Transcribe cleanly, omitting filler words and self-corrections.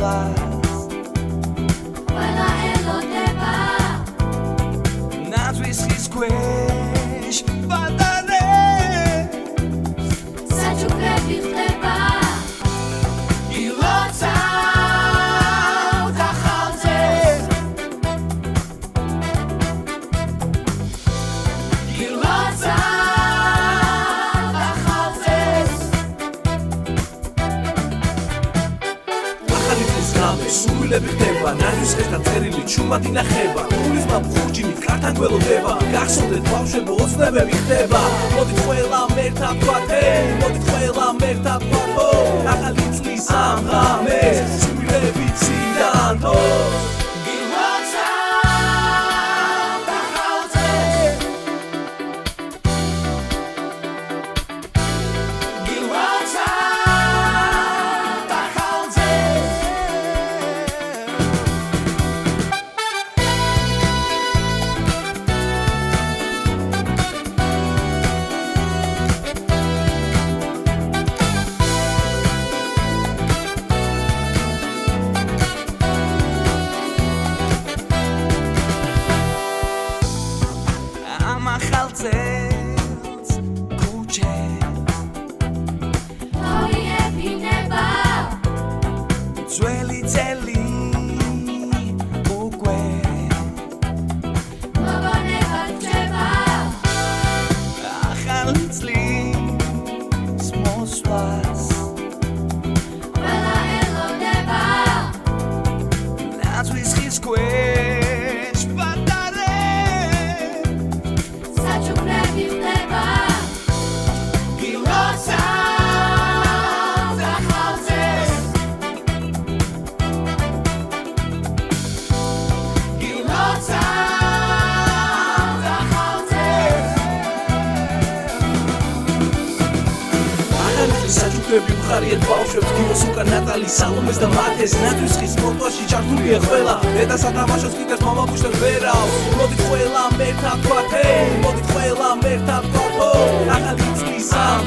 მოსვლას ყველა ელოდება ნაძვის ხის ქვეშ პატარებს საჩუქრები ხდება ილოცავთ ახალზე ილოცავთ ახალზე ახალი წლის გამე სურვილები ხდება ნაძვის ხესთან წერილი ჩუმად ინახება გულისმა ხურჯინი კართან გველოდება გახსოვდეთ ბავშვებო ოცნებები ხდება მოდით ყველა მერთა ვთქვათ მოდით ყველა მერთა ვთქვათ ახალი წლის ამ ღამეს სურვილები ციდანთოს გილოცავთ ახალზე გილოცავთ ახალზე ამ ახალ წელს ქუჩებს მოიეფინება ძველი წელი უკვე მოგონება რჩება ახალი წლის მოსვლას ყველა ელოდება ნაძვის ხის ქვეშ პატარებს საჩუქრები ხდება გილოცავთ ახალზე გილოცავთ ახალზე ახალი წლის საჩუქრები მხარიეთ ბავშვებს გიმოს უკან ნატალი სალომეს და მათეს ნაძვის ხის სპორტში ჩართულია ყველა დედა სათამაშოს კიდეს მომაგუშტებს ვერავს მოდით ყველა მერთა ვთქვათ მოდით ყველა მერთა ვთქვათ ახალი წლის ამ